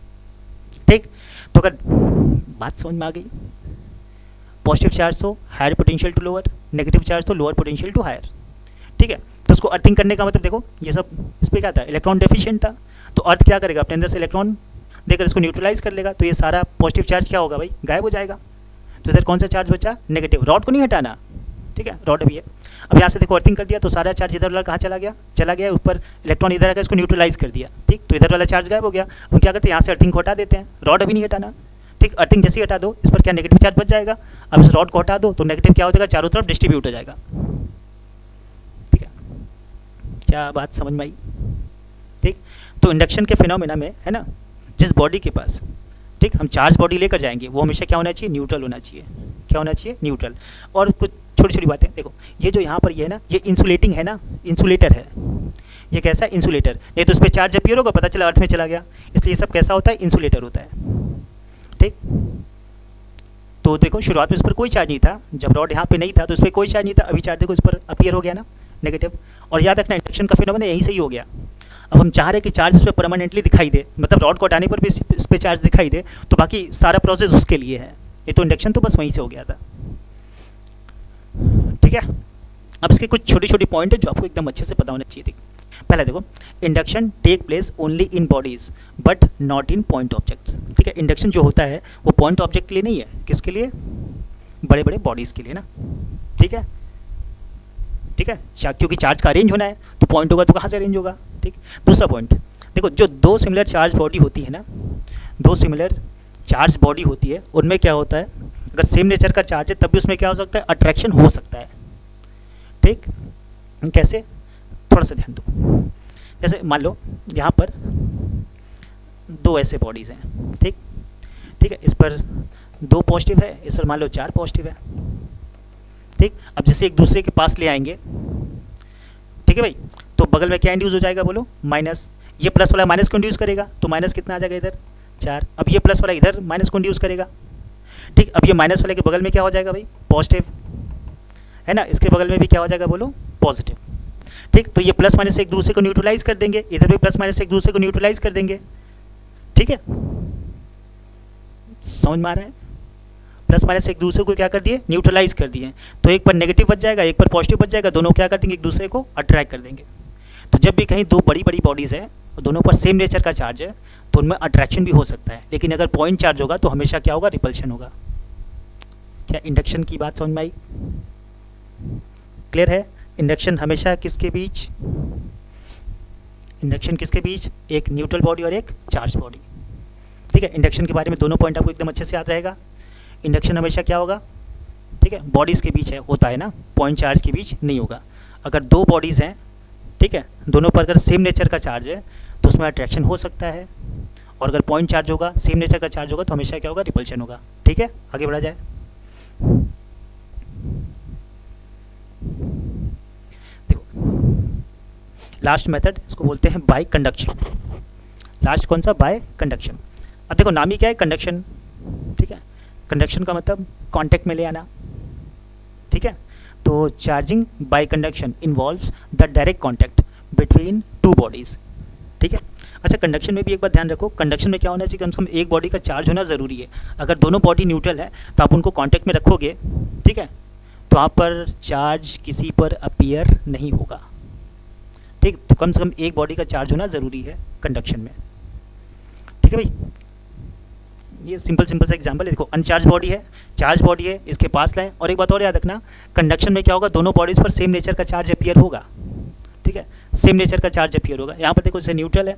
ठीक, तो अगर बात समझ में आ गई, पॉजिटिव चार्ज तो higher potential to lower, negative charge तो लोअर पोटेंशियल टू हायर। ठीक है, तो उसको अर्थिंग करने का मतलब देखो, ये सब इस पर क्या था, इलेक्ट्रॉन डेफिशिएंट था, तो अर्थ क्या करेगा, अपने अंदर से इलेक्ट्रॉन देकर इसको न्यूट्रलाइज कर लेगा, तो ये सारा पॉजिटिव चार्ज क्या होगा भाई, गायब हो जाएगा। तो इधर कौन सा चार्ज बचा? नेगेटिव। रॉड को नहीं हटाना, ठीक है, रॉड भी है। अब यहाँ से देखो अर्थिंग कर दिया, तो सारा चार्ज इधर वाला कहाँ चला गया? चला गया ऊपर, इलेक्ट्रॉन इधर आकर इसको न्यूट्रलाइज कर दिया। ठीक, तो इधर वाला चार्ज गायब हो गया। हम क्या करते हैं, यहाँ से अर्थिंग को हटा देते हैं, रॉड अभी नहीं हटाना। ठीक, अर्थिंग जैसे ही हटा दो, इस पर क्या नेगेटिव चार्ज बच जाएगा। अब इस रॉड को हटा दो तो नेगेटिव क्या हो जाएगा, चारों तरफ डिस्ट्रीब्यूट हो जाएगा। ठीक है, क्या बात समझ में आई? ठीक, तो इंडक्शन के फिनोमेना में है ना, जिस बॉडी के पास, ठीक, हम चार्ज बॉडी लेकर जाएंगे वो हमेशा क्या होना चाहिए? न्यूट्रल होना चाहिए। क्या होना चाहिए? न्यूट्रल। और कुछ छोटी छोटी बातें देखो, ये जो यहाँ पर ये है ना, ये इंसुलेटिंग है ना, इंसुलेटर है। ये कैसा है? इंसुलेटर। नहीं तो उस पर चार्ज अपीयर होगा, पता चला अर्थ में चला गया, इसलिए ये सब कैसा होता है? इंसुलेटर होता है। ठीक, तो देखो शुरुआत में इस पर कोई चार्ज नहीं था, जब रॉड यहाँ पे नहीं था तो इस पर कोई चार्ज नहीं था, अभी चार्ज देखो इस पर अपीयर हो गया ना, नेगेटिव। और याद रखना, इंडक्शन का फिनोमेना यहीं से ही हो गया। अब हम चाह रहे हैं कि चार्ज इस पर परमानेंटली दिखाई दे, मतलब रॉड को हटाने पर भी इस पर चार्ज दिखाई दे, तो बाकी सारा प्रोसेस उसके लिए है। ये तो इंडक्शन तो बस वहीं से हो गया था। ठीक है, अब इसके कुछ छोटी छोटी पॉइंट है जो आपको एकदम अच्छे से पता होना चाहिए। पहले देखो, induction take place only in bodies but not in point objects. ठीक है, इंडक्शन जो होता है वो पॉइंट ऑब्जेक्ट के लिए नहीं है, किसके लिए? बड़े बड़े बॉडीज़ के लिए ना। ठीक है, ठीक है, क्योंकि चार्ज का अरेंज होना है, तो पॉइंट होगा तो कहाँ से अरेंज होगा? ठीक, दूसरा पॉइंट देखो, जो दो सिमिलर चार्ज बॉडी होती है ना, दो सिमिलर चार्ज बॉडी होती है, उनमें क्या होता है, अगर सेम नेचर का चार्ज है तब भी उसमें क्या हो सकता है? अट्रैक्शन हो सकता है। ठीक, कैसे? थोड़ा सा ध्यान दो। जैसे मान लो यहाँ पर दो ऐसे बॉडीज़ हैं, ठीक, ठीक है, इस पर दो पॉजिटिव है, इस पर मान लो चार पॉजिटिव है। ठीक, अब जैसे एक दूसरे के पास ले आएंगे, ठीक है भाई, तो बगल में क्या इंड्यूस हो जाएगा? बोलो, माइनस। ये प्लस वाला माइनस को इंड्यूस करेगा, तो माइनस कितना आ जाएगा? इधर 4। अब ये प्लस वाला इधर माइनस को इंड्यूस करेगा। ठीक, अब ये माइनस वाले के बगल में क्या हो जाएगा भाई? पॉजिटिव, है ना, इसके बगल में भी क्या हो जाएगा? बोलो, पॉजिटिव। ठीक, तो ये प्लस माइनस एक दूसरे को न्यूट्रलाइज कर देंगे, इधर भी प्लस माइनस एक दूसरे को न्यूट्रलाइज कर देंगे। ठीक है, समझ में आ रहा है? प्लस माइनस एक दूसरे को क्या कर दिए? न्यूट्रलाइज कर दिए। तो एक पर नेगेटिव बच जाएगा, एक पर पॉजिटिव बच जाएगा, दोनों क्या कर देंगे? एक दूसरे को अट्रैक्ट कर देंगे। तो जब भी कहीं दो बड़ी बड़ी बॉडीज़ है और दोनों पर सेम नेचर का चार्ज है तो उनमें अट्रैक्शन भी हो सकता है, लेकिन अगर पॉइंट चार्ज होगा तो हमेशा क्या होगा? रिपल्शन होगा। क्या इंडक्शन की बात समझ में आई? क्लियर है? इंडक्शन हमेशा किसके बीच? इंडक्शन किसके बीच? एक न्यूट्रल बॉडी और एक चार्ज बॉडी। ठीक है, इंडक्शन के बारे में दोनों पॉइंट आपको एकदम अच्छे से याद रहेगा। इंडक्शन हमेशा क्या होगा? ठीक है, बॉडीज़ के बीच है, होता है ना, पॉइंट चार्ज के बीच नहीं होगा। अगर दो बॉडीज़ हैं, ठीक है, दोनों पर अगर सेम नेचर का चार्ज है तो उसमें अट्रैक्शन हो सकता है, और अगर पॉइंट चार्ज होगा, सेम नेचर का चार्ज होगा, तो हमेशा क्या होगा, रिपल्शन होगा। ठीक है, आगे बढ़ा जाए। देखो लास्ट मेथड इसको बोलते हैं बाय कंडक्शन। लास्ट कौन सा, बाय कंडक्शन। अब देखो नाम ही क्या है, कंडक्शन। ठीक है, कंडक्शन का मतलब कांटेक्ट में ले आना। ठीक है, तो charging by conduction involves the direct contact between two bodies. ठीक है, अच्छा कंडक्शन में भी एक बात ध्यान रखो, कंडक्शन में क्या होना चाहिए, कम से कम एक बॉडी का चार्ज होना ज़रूरी है। अगर दोनों बॉडी न्यूट्रल है तो आप उनको कांटेक्ट में रखोगे, ठीक है, तो वहाँ पर चार्ज किसी पर अपीयर नहीं होगा। ठीक, तो कम से कम एक बॉडी का चार्ज होना ज़रूरी है कंडक्शन में। ठीक है भाई, ये सिंपल सा एग्जांपल है। देखो अनचार्ज बॉडी है, चार्ज बॉडी है, इसके पास लाएं। और एक बात और याद रखना, कंडक्शन में क्या होगा, दोनों बॉडीज़ पर सेम नेचर का चार्ज अपीयर होगा। ठीक है, सेम नेचर का चार्ज अपीयर होगा। यहाँ पर देखो इसे न्यूट्रल है,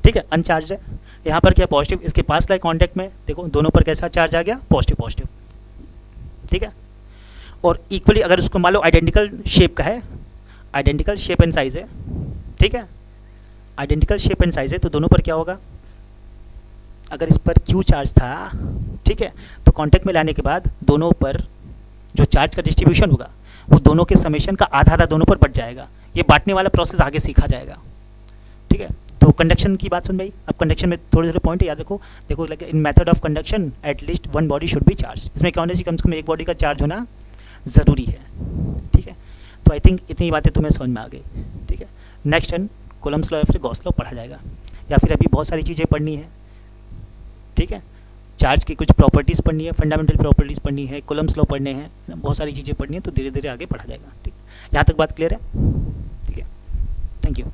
ठीक है, अनचार्ज है। यहाँ पर क्या पॉजिटिव, इसके पास लाए कॉन्टैक्ट में, देखो दोनों पर कैसा चार्ज आ गया, पॉजिटिव। ठीक है, और इक्वली अगर उसको मान लो आइडेंटिकल शेप का है, आइडेंटिकल शेप एंड साइज है, ठीक है, आइडेंटिकल शेप एंड साइज है, तो दोनों पर क्या होगा, अगर इस पर क्यू चार्ज था, ठीक है, तो कांटेक्ट में लाने के बाद दोनों पर जो चार्ज का डिस्ट्रीब्यूशन होगा वो दोनों के समेशन का आधा दोनों पर बढ़ जाएगा। ये बांटने वाला प्रोसेस आगे सीखा जाएगा। ठीक है, तो कंडक्शन की बात सुन भाई। अब कंडक्शन में थोड़े पॉइंट याद रखो। देखो in method of conduction at least one body should be charge. इसमें क्या होना चाहिए, कम से कम एक बॉडी का चार्ज होना ज़रूरी है। ठीक है, तो आई थिंक इतनी बातें तुम्हें समझ में आ गई। ठीक है, नेक्स्ट टर्न कूलम्ब्स लॉ या फिर गॉस लॉ पढ़ा जाएगा, या फिर अभी बहुत सारी चीज़ें पढ़नी है। ठीक है, चार्ज की कुछ प्रॉपर्टीज़ पढ़नी है, फंडामेंटल प्रॉपर्टीज़ पढ़नी है, कूलम्ब्स लॉ पढ़ने हैं, बहुत सारी चीज़ें पढ़नी है, तो धीरे धीरे आगे पढ़ा जाएगा। ठीक है, यहाँ तक बात क्लियर है। ठीक है, थैंक यू।